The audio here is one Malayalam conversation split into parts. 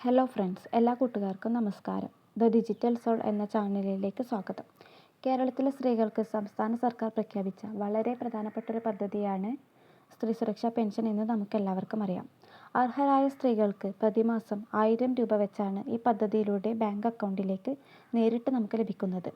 ഹലോ ഫ്രണ്ട്സ്, എല്ലാ കൂട്ടുകാർക്കും നമസ്കാരം. ദ ഡിജിറ്റൽ സോൾ എന്ന ചാനലിലേക്ക് സ്വാഗതം. കേരളത്തിലെ സ്ത്രീകൾക്ക് സംസ്ഥാന സർക്കാർ പ്രഖ്യാപിച്ച വളരെ പ്രധാനപ്പെട്ട ഒരു പദ്ധതിയാണ് സ്ത്രീ സുരക്ഷാ പെൻഷൻ എന്ന് നമുക്കെല്ലാവർക്കും അറിയാം. അർഹരായ സ്ത്രീകൾക്ക് പ്രതിമാസം 1000 രൂപ വെച്ചാണ് ഈ പദ്ധതിയിലൂടെ ബാങ്ക് അക്കൗണ്ടിലേക്ക് നേരിട്ട് നമുക്ക് ലഭിക്കുന്നത്.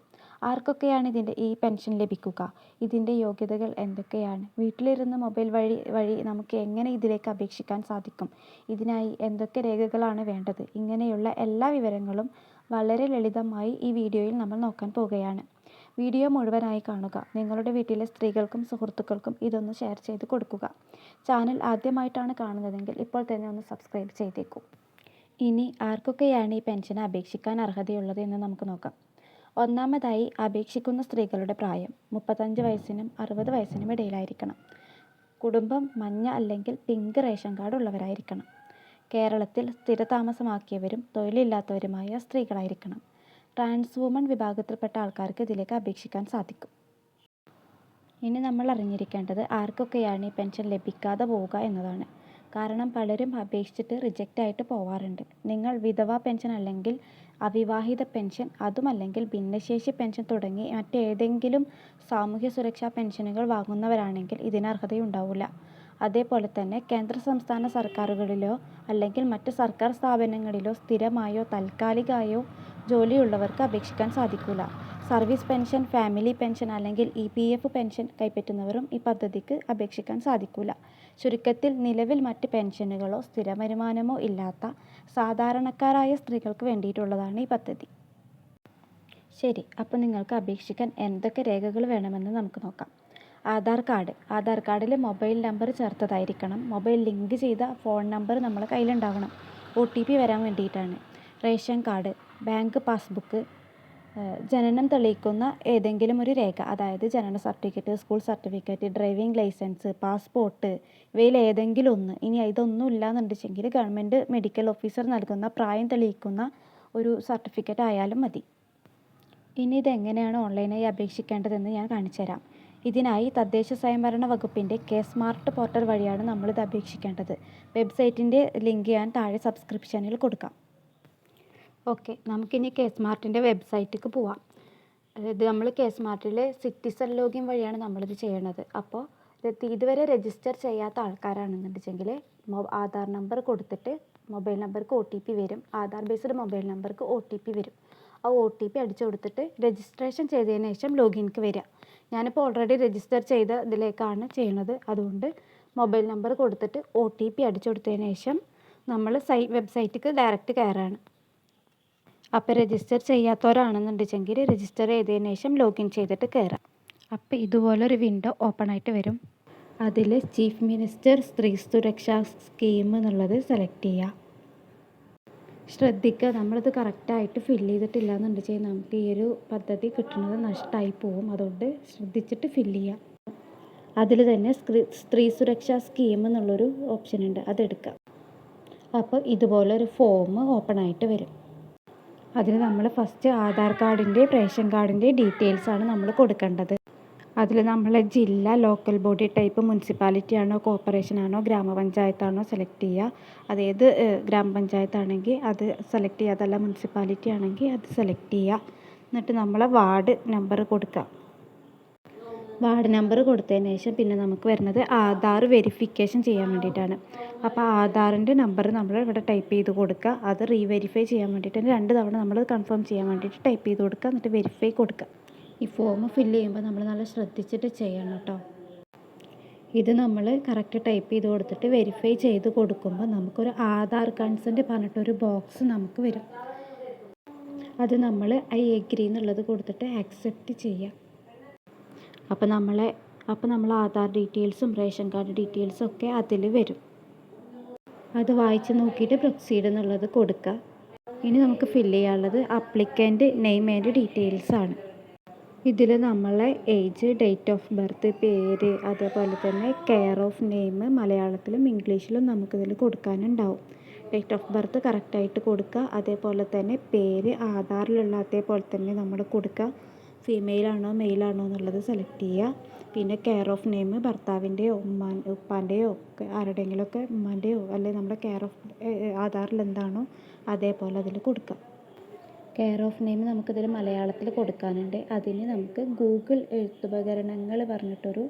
ആർക്കൊക്കെയാണ് ഈ പെൻഷൻ ലഭിക്കുക? ഇതിൻ്റെ യോഗ്യതകൾ എന്തൊക്കെയാണ്? വീട്ടിലിരുന്ന് മൊബൈൽ വഴി നമുക്ക് എങ്ങനെ ഇതിലേക്ക് അപേക്ഷിക്കാൻ സാധിക്കും? ഇതിനായി എന്തൊക്കെ രേഖകളാണ് വേണ്ടത്? ഇങ്ങനെയുള്ള എല്ലാ വിവരങ്ങളും വളരെ ലളിതമായി ഈ വീഡിയോയിൽ നമ്മൾ നോക്കാൻ പോകുകയാണ്. വീഡിയോ മുഴുവനായി കാണുക. നിങ്ങളുടെ വീട്ടിലെ സ്ത്രീകൾക്കും സുഹൃത്തുക്കൾക്കും ഇതൊന്ന് ഷെയർ ചെയ്ത് കൊടുക്കുക. ചാനൽ ആദ്യമായിട്ടാണ് കാണുന്നതെങ്കിൽ ഇപ്പോൾ തന്നെ ഒന്ന് സബ്സ്ക്രൈബ് ചെയ്തേക്കൂ. ഇനി ആർക്കൊക്കെയാണ് ഈ പെൻഷന് അപേക്ഷിക്കാൻ അർഹതയുള്ളത് എന്ന് നമുക്ക് നോക്കാം. ഒന്നാമതായി, അപേക്ഷിക്കുന്ന സ്ത്രീകളുടെ പ്രായം 35 വയസ്സിനും 60 വയസ്സിനും ഇടയിലായിരിക്കണം. കുടുംബം മഞ്ഞ അല്ലെങ്കിൽ പിങ്ക് റേഷൻ കാർഡ് ഉള്ളവരായിരിക്കണം. കേരളത്തിൽ സ്ഥിരതാമസമാക്കിയവരും തൊഴിലില്ലാത്തവരുമായ സ്ത്രീകളായിരിക്കണം. ട്രാൻസ് വുമൺ വിഭാഗത്തിൽപ്പെട്ട ആൾക്കാർക്ക് ഇതിലേക്ക് അപേക്ഷിക്കാൻ സാധിക്കും. ഇനി നമ്മൾ അറിഞ്ഞിരിക്കേണ്ടത് ആർക്കൊക്കെയാണ് ഈ പെൻഷൻ ലഭിക്കാതെ പോവുക എന്നതാണ്. കാരണം പലരും അപേക്ഷിച്ചിട്ട് റിജക്റ്റ് ആയിട്ട് പോവാറുണ്ട്. നിങ്ങൾ വിധവാ പെൻഷൻ അല്ലെങ്കിൽ അവിവാഹിത പെൻഷൻ, അതുമല്ലെങ്കിൽ ഭിന്നശേഷി പെൻഷൻ തുടങ്ങി മറ്റേതെങ്കിലും സാമൂഹ്യ സുരക്ഷാ പെൻഷനുകൾ വാങ്ങുന്നവരാണെങ്കിൽ ഇതിന് അർഹതയുണ്ടാവില്ല. അതേപോലെ തന്നെ കേന്ദ്ര സംസ്ഥാന സർക്കാരുകളിലോ അല്ലെങ്കിൽ മറ്റ് സർക്കാർ സ്ഥാപനങ്ങളിലോ സ്ഥിരമായോ താൽക്കാലികമായോ ജോലിയുള്ളവർക്ക് അപേക്ഷിക്കാൻ സാധിക്കില്ല. സർവീസ് പെൻഷൻ, ഫാമിലി പെൻഷൻ അല്ലെങ്കിൽ EPF പെൻഷൻ കൈപ്പറ്റുന്നവരും ഈ പദ്ധതിക്ക് അപേക്ഷിക്കാൻ സാധിക്കില്ല. ചുരുക്കത്തിൽ നിലവിൽ മറ്റ് പെൻഷനുകളോ സ്ഥിര വരുമാനമോ ഇല്ലാത്ത സാധാരണക്കാരായ സ്ത്രീകൾക്ക് വേണ്ടിയിട്ടുള്ളതാണ് ഈ പദ്ധതി. ശരി, അപ്പോൾ നിങ്ങൾക്ക് അപേക്ഷിക്കാൻ എന്തൊക്കെ രേഖകൾ വേണമെന്ന് നമുക്ക് നോക്കാം. ആധാർ കാർഡിൽ മൊബൈൽ നമ്പർ ചേർത്തതായിരിക്കണം. മൊബൈൽ ലിങ്ക് ചെയ്ത ഫോൺ നമ്പർ നമ്മുടെ കയ്യിലുണ്ടാവണം. OTP വരാൻ വേണ്ടിയിട്ടാണ്. റേഷൻ കാർഡ്, ബാങ്ക് പാസ്ബുക്ക്, ജനനം തെളിയിക്കുന്ന ഏതെങ്കിലും ഒരു രേഖ, അതായത് ജനന certificate, school certificate, driving licence, passport, ഇവയിൽ ഏതെങ്കിലും ഒന്ന്. ഇനി ഇതൊന്നും ഇല്ലാന്നുണ്ടെങ്കിൽ ഗവൺമെൻറ് മെഡിക്കൽ ഓഫീസർ നൽകുന്ന പ്രായം തെളിയിക്കുന്ന ഒരു സർട്ടിഫിക്കറ്റ് ആയാലും മതി. ഇനി ഇതെങ്ങനെയാണ് ഓൺലൈനായി അപേക്ഷിക്കേണ്ടതെന്ന് ഞാൻ കാണിച്ചു തരാം. ഇതിനായി തദ്ദേശ സ്വയംഭരണ വകുപ്പിൻ്റെ K-സ്മാർട്ട് പോർട്ടൽ വഴിയാണ് നമ്മളിത് അപേക്ഷിക്കേണ്ടത്. വെബ്സൈറ്റിൻ്റെ ലിങ്ക് ഞാൻ താഴെ സബ്സ്ക്രിപ്ഷനിൽ കൊടുക്കാം. ഓക്കെ, നമുക്കിനി K-സ്മാർട്ടിൻ്റെ വെബ്സൈറ്റിലേക്ക് പോവാം. ഇത് നമ്മൾ K-സ്മാർട്ടിലെ സിറ്റിസൺ ലോഗിൻ വഴിയാണ് നമ്മളിത് ചെയ്യണത്. അപ്പോൾ ഇതുവരെ രജിസ്റ്റർ ചെയ്യാത്ത ആൾക്കാരാണെന്നുണ്ടെങ്കിൽ ആധാർ നമ്പർ കൊടുത്തിട്ട് മൊബൈൽ നമ്പർക്ക് OTP വരും. ആധാർ ബേസ്ഡ് മൊബൈൽ നമ്പർക്ക് OTP വരും. ആ OTP അടിച്ചു കൊടുത്തിട്ട് രജിസ്ട്രേഷൻ ചെയ്തതിന് ശേഷം ലോഗിൻക്ക് വരിക. ഞാനിപ്പോൾ ഓൾറെഡി രജിസ്റ്റർ ചെയ്ത ഇതിലേക്കാണ് ചെയ്യണത്. അതുകൊണ്ട് മൊബൈൽ നമ്പർ കൊടുത്തിട്ട് OTP അടിച്ചു കൊടുത്തതിന് ശേഷം നമ്മൾ വെബ്സൈറ്റിലേക്ക് ഡയറക്റ്റ് കയറാണ്. അപ്പോൾ രജിസ്റ്റർ ചെയ്യാത്തവരാണെന്നുണ്ടെങ്കിൽ രജിസ്റ്റർ ചെയ്തതിന് ശേഷം ലോഗിൻ ചെയ്തിട്ട് കയറാം. അപ്പോൾ ഇതുപോലൊരു വിൻഡോ ഓപ്പൺ ആയിട്ട് വരും. അതിൽ ചീഫ് മിനിസ്റ്റർ സ്ത്രീ സുരക്ഷാ സ്കീം എന്നുള്ളത് സെലക്ട് ചെയ്യുക. ശ്രദ്ധിക്കുക, നമ്മളിത് കറക്റ്റായിട്ട് ഫില്ല് ചെയ്തിട്ടില്ല എന്നുണ്ടെങ്കിൽ നമുക്ക് ഈ ഒരു പദ്ധതി കിട്ടുന്നത് നഷ്ടമായി പോവും. അതുകൊണ്ട് ശ്രദ്ധിച്ചിട്ട് ഫില്ല് ചെയ്യുക. അതിൽ തന്നെ സ്ത്രീ സുരക്ഷാ സ്കീം എന്നുള്ളൊരു ഓപ്ഷൻ ഉണ്ട്, അതെടുക്കുക. അപ്പോൾ ഇതുപോലൊരു ഫോം ഓപ്പൺ ആയിട്ട് വരും. അതിൽ നമ്മൾ ഫസ്റ്റ് ആധാർ കാർഡിൻ്റെ, റേഷൻ കാർഡിൻ്റെ ഡീറ്റെയിൽസാണ് നമ്മൾ കൊടുക്കേണ്ടത്. അതിൽ നമ്മളെ ജില്ല, ലോക്കൽ ബോഡി ടൈപ്പ്, മുനിസിപ്പാലിറ്റി ആണോ കോർപ്പറേഷൻ ആണോ ഗ്രാമപഞ്ചായത്താണോ സെലക്ട് ചെയ്യുക. അതേത് ഗ്രാമപഞ്ചായത്താണെങ്കിൽ അത് സെലക്ട് ചെയ്യുക, അതല്ല മുനിസിപ്പാലിറ്റി ആണെങ്കിൽ അത് സെലക്ട് ചെയ്യുക. എന്നിട്ട് നമ്മളെ വാർഡ് നമ്പർ കൊടുക്കുക. വാർഡ് നമ്പർ കൊടുത്തതിന് ശേഷം പിന്നെ നമുക്ക് വരുന്നത് ആധാർ വെരിഫിക്കേഷൻ ചെയ്യാൻ വേണ്ടിയിട്ടാണ്. അപ്പോൾ ആധാറിൻ്റെ നമ്പർ നമ്മൾ ഇവിടെ ടൈപ്പ് ചെയ്ത് കൊടുക്കുക. അത് റീവെരിഫൈ ചെയ്യാൻ വേണ്ടിയിട്ട് 2 തവണ നമ്മൾ കൺഫേം ചെയ്യാൻ വേണ്ടിയിട്ട് ടൈപ്പ് ചെയ്ത് കൊടുക്കുക. എന്നിട്ട് വെരിഫൈ കൊടുക്കുക. ഈ ഫോം ഫില്ല് ചെയ്യുമ്പോൾ നമ്മൾ നല്ല ശ്രദ്ധിച്ചിട്ട് ചെയ്യണം കേട്ടോ. ഇത് നമ്മൾ കറക്റ്റ് ടൈപ്പ് ചെയ്ത് കൊടുത്തിട്ട് വെരിഫൈ ചെയ്ത് കൊടുക്കുമ്പോൾ നമുക്കൊരു ആധാർ കൺസെൻറ്റ് പറഞ്ഞിട്ടൊരു ബോക്സ് നമുക്ക് വരും. അത് നമ്മൾ ഐ എഗ്രി എന്നുള്ളത് കൊടുത്തിട്ട് ആക്സെപ്റ്റ് ചെയ്യുക. അപ്പോൾ നമ്മൾ ആധാർ ഡീറ്റെയിൽസും റേഷൻ കാർഡ് ഡീറ്റെയിൽസും ഒക്കെ അതിൽ വരും. അത് വായിച്ച് നോക്കിയിട്ട് പ്രൊസീഡ് എന്നുള്ളത് കൊടുക്കുക. ഇനി നമുക്ക് ഫില്ല് ചെയ്യാനുള്ളത് അപ്ലിക്കൻ്റ് നെയിം ആൻഡ് ഡീറ്റെയിൽസ് ആണ്. ഇതിൽ നമ്മളെ ഏജ്, ഡേറ്റ് ഓഫ് ബർത്ത്, പേര്, അതേപോലെ തന്നെ കെയർ ഓഫ് നെയിം മലയാളത്തിലും ഇംഗ്ലീഷിലും നമുക്കിതിൽ കൊടുക്കാനുണ്ടാവും. ഡേറ്റ് ഓഫ് ബർത്ത് കറക്റ്റായിട്ട് കൊടുക്കുക. അതേപോലെ തന്നെ പേര് ആധാറിലുള്ള അതേപോലെ തന്നെ നമ്മൾ കൊടുക്കുക. ഫീമെയിലാണോ മെയിലാണോ എന്നുള്ളത് സെലക്ട് ചെയ്യുക. പിന്നെ കെയർ ഓഫ് നെയിം ഭർത്താവിൻ്റെയോ ഉപ്പാൻ്റെയോ ഒക്കെ ആരുടെയെങ്കിലുമൊക്കെ ഉമ്മാൻ്റെയോ അല്ലെങ്കിൽ നമ്മുടെ കെയർ ഓഫ് ആധാറിൽ എന്താണോ അതേപോലെ അതിൽ കൊടുക്കുക. കെയർ ഓഫ് നെയിം നമുക്കിതിൽ മലയാളത്തിൽ കൊടുക്കാനുണ്ട്. അതിന് നമുക്ക് ഗൂഗിൾ എഴുത്തുപകരണങ്ങൾ പറഞ്ഞിട്ടൊരു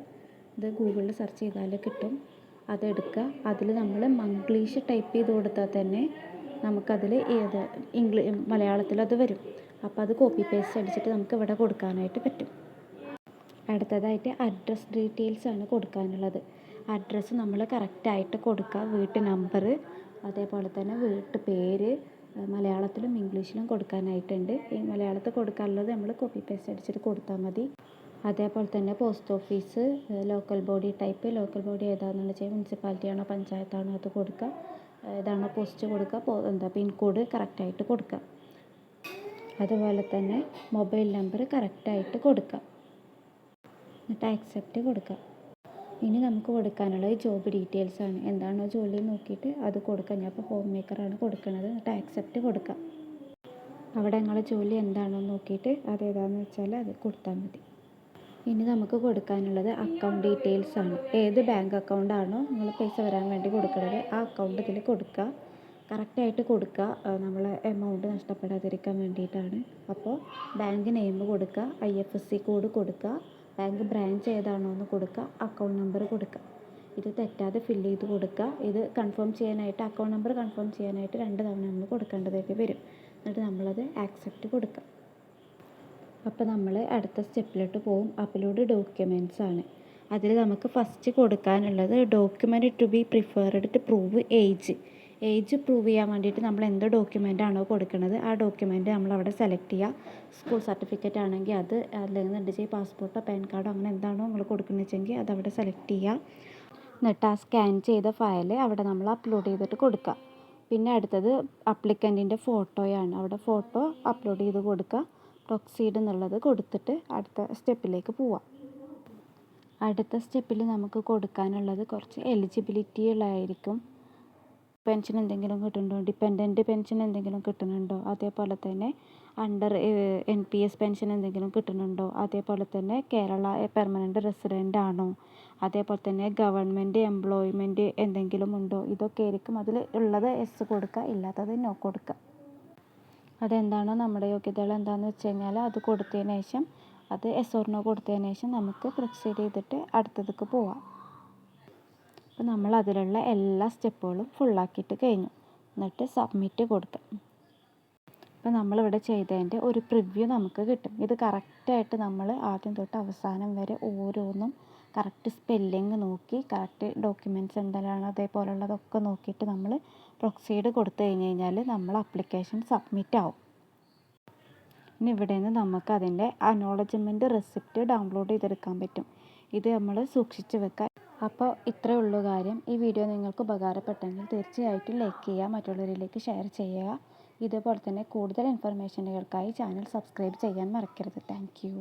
ഇത് ഗൂഗിളിൽ സെർച്ച് ചെയ്താൽ കിട്ടും. അതെടുക്കുക. അതിൽ നമ്മൾ മംഗ്ലീഷ് ടൈപ്പ് ചെയ്ത് കൊടുത്താൽ തന്നെ നമുക്കതിൽ മലയാളത്തിൽ അത് വരും. അപ്പോൾ അത് കോപ്പി പേസ്റ്റ് അടിച്ചിട്ട് നമുക്ക് ഇവിടെ കൊടുക്കാനായിട്ട് പറ്റും. അടുത്തതായിട്ട് അഡ്രസ് ഡീറ്റെയിൽസ് ആണ് കൊടുക്കാനുള്ളത്. അഡ്രസ്സ് നമ്മൾ കറക്റ്റായിട്ട് കൊടുക്കുക. വീട്ട് നമ്പർ, അതേപോലെ തന്നെ വീട്ട് പേര് മലയാളത്തിലും ഇംഗ്ലീഷിലും കൊടുക്കാനായിട്ടുണ്ട്. ഈ മലയാളത്തിൽ കൊടുക്കാനുള്ളത് നമ്മൾ കോപ്പി പേസ്റ്റ് അടിച്ചിട്ട് കൊടുത്താൽ മതി. അതേപോലെ തന്നെ post office, local body type, local body ഏതാണെന്ന് വെച്ചാൽ മുനിസിപ്പാലിറ്റി ആണോ പഞ്ചായത്താണോ അത് കൊടുക്കുക. ഏതാണോ പോസ്റ്റ് കൊടുക്കുക, പിൻകോഡ് കറക്റ്റായിട്ട് കൊടുക്കുക. അതുപോലെ തന്നെ മൊബൈൽ നമ്പർ കറക്റ്റായിട്ട് കൊടുക്കുക. എന്നിട്ട് ആക്സെപ്റ്റ് കൊടുക്കുക. ഇനി നമുക്ക് കൊടുക്കാനുള്ളത് ജോബ് ഡീറ്റെയിൽസ് ആണ്. എന്താണോ ജോലി നോക്കിയിട്ട് അത് കൊടുക്കുക. ഞാൻ ഇപ്പോൾ ഹോം മേക്കറാണ് കൊടുക്കുന്നത്. എന്നിട്ട് ആക്സെപ്റ്റ് കൊടുക്കുക. അവിടെ നിങ്ങളുടെ ജോലി എന്താണോ നോക്കിയിട്ട് അതേതാണെന്ന് വെച്ചാൽ അത് കൊടുത്താൽ മതി. ഇനി നമുക്ക് കൊടുക്കാനുള്ളത് അക്കൗണ്ട് ഡീറ്റെയിൽസ് ആണ്. ഏത് ബാങ്ക് അക്കൗണ്ടാണോ നിങ്ങൾ പൈസ വരാൻ വേണ്ടി കൊടുക്കുന്നത് ആ അക്കൗണ്ട് ഇതിൽ കൊടുക്കുക. കറക്റ്റായിട്ട് കൊടുക്കുക. നമ്മൾ എമൗണ്ട് നഷ്ടപ്പെടാതിരിക്കാൻ വേണ്ടിയിട്ടാണ്. അപ്പോൾ ബാങ്ക് നെയിം കൊടുക്കുക, IFSC കോഡ് കൊടുക്കുക, ബാങ്ക് ബ്രാഞ്ച് ഏതാണോ എന്ന് കൊടുക്കുക, അക്കൗണ്ട് നമ്പർ കൊടുക്കുക. ഇത് തെറ്റാതെ ഫില്ല് ചെയ്ത് കൊടുക്കുക. ഇത് കൺഫേം ചെയ്യാനായിട്ട് അക്കൗണ്ട് നമ്പർ കൺഫേം ചെയ്യാനായിട്ട് 2 തവണ നമ്മൾ കൊടുക്കേണ്ടതായിട്ട് വരും. എന്നിട്ട് നമ്മളത് ആക്സെപ്റ്റ് കൊടുക്കുക. അപ്പോൾ നമ്മൾ അടുത്ത സ്റ്റെപ്പിലോട്ട് പോകും. അപ്ലോഡ് ഡോക്യുമെൻറ്റ്സ് ആണ്. അതിൽ നമുക്ക് ഫസ്റ്റ് കൊടുക്കാനുള്ളത് document to be preferred to prove age prove ചെയ്യാൻ വേണ്ടിയിട്ട് നമ്മൾ എന്ത് ഡോക്യുമെൻ്റ് ആണോ കൊടുക്കുന്നത് ആ ഡോക്യുമെൻ്റ് നമ്മളവിടെ സെലക്ട് ചെയ്യുക. സ്കൂൾ സർട്ടിഫിക്കറ്റ് ആണെങ്കിൽ അത്, അല്ലെങ്കിൽ പാസ്പോർട്ടോ പാൻ കാർഡോ അങ്ങനെ എന്താണോ നിങ്ങൾ കൊടുക്കുന്നത് വെച്ചെങ്കിൽ അതവിടെ സെലക്ട് ചെയ്യുക. എന്നിട്ട് ആ സ്കാൻ ചെയ്ത ഫയൽ അവിടെ നമ്മൾ അപ്ലോഡ് ചെയ്തിട്ട് കൊടുക്കുക. പിന്നെ അടുത്തത് അപ്ലിക്കൻറ്റിൻ്റെ ഫോട്ടോയാണ്. അവിടെ ഫോട്ടോ അപ്ലോഡ് ചെയ്ത് കൊടുക്കുക. പ്രൊസീഡ് എന്നുള്ളത് കൊടുത്തിട്ട് അടുത്ത സ്റ്റെപ്പിലേക്ക് പോവാം. അടുത്ത സ്റ്റെപ്പിൽ നമുക്ക് കൊടുക്കാനുള്ളത് കുറച്ച് എലിജിബിലിറ്റികളായിരിക്കും. പെൻഷൻ എന്തെങ്കിലും കിട്ടുന്നുണ്ടോ, ഡിപ്പെൻഡൻറ്റ് പെൻഷൻ എന്തെങ്കിലും കിട്ടുന്നുണ്ടോ, അതേപോലെ തന്നെ അണ്ടർ NPS പെൻഷൻ എന്തെങ്കിലും കിട്ടുന്നുണ്ടോ, അതേപോലെ തന്നെ കേരള പെർമനൻറ്റ് റെസിഡൻ്റ് ആണോ, അതേപോലെ തന്നെ ഗവൺമെൻറ് എംപ്ലോയ്മെൻറ്റ് എന്തെങ്കിലും ഉണ്ടോ, ഇതൊക്കെ ആയിരിക്കും അതിൽ ഉള്ളത് എസ് കൊടുക്കുക, ഇല്ലാത്തത് നോ കൊടുക്കുക. അതെന്താണോ നമ്മുടെ യോഗ്യതകൾ എന്താണെന്ന് വെച്ച് കഴിഞ്ഞാൽ അത് കൊടുത്തതിന് ശേഷം അത് എസ് ഓർ നോ കൊടുത്തതിന് ശേഷം നമുക്ക് പ്രൊസീഡ് ചെയ്തിട്ട് അടുത്തതിലേക്ക് പോവാം. അപ്പോൾ നമ്മൾ അതിലുള്ള എല്ലാ സ്റ്റെപ്പുകളും ഫുള്ളാക്കിയിട്ട് കഴിഞ്ഞു. എന്നിട്ട് സബ്മിറ്റ് കൊടുക്കുക. അപ്പോൾ നമ്മളിവിടെ ചെയ്തതിൻ്റെ ഒരു പ്രിവ്യൂ നമുക്ക് കിട്ടും. ഇത് കറക്റ്റായിട്ട് നമ്മൾ ആദ്യം തൊട്ട് അവസാനം വരെ ഓരോന്നും കറക്റ്റ് സ്പെല്ലിങ് നോക്കി കറക്റ്റ് ഡോക്യുമെൻറ്റ്സ് എന്തെല്ലാമാണോ അതേപോലുള്ളതൊക്കെ നോക്കിയിട്ട് നമ്മൾ പ്രൊസീഡ് കൊടുത്തു കഴിഞ്ഞാൽ നമ്മൾ ആപ്ലിക്കേഷൻ സബ്മിറ്റ് ആവും. ഇനി ഇവിടെ നിന്ന് നമുക്ക് അതിൻ്റെ അക്നോളജ്മെൻറ്റ് റെസിപ്റ്റ് ഡൗൺലോഡ് ചെയ്തെടുക്കാൻ പറ്റും. ഇത് നമ്മൾ സൂക്ഷിച്ച് വെക്കുക. അപ്പോൾ ഇത്രയേ ഉള്ളൂ കാര്യം. ഈ വീഡിയോ നിങ്ങൾക്ക് ഉപകാരപ്പെട്ടെങ്കിൽ തീർച്ചയായിട്ടും ലൈക്ക് ചെയ്യുക, മറ്റുള്ളവരിലേക്ക് ഷെയർ ചെയ്യുക. ഇതുപോലെ തന്നെ കൂടുതൽ ഇൻഫർമേഷനുകൾക്കായി ചാനൽ സബ്സ്ക്രൈബ് ചെയ്യാൻ മറക്കരുത്. Thank you.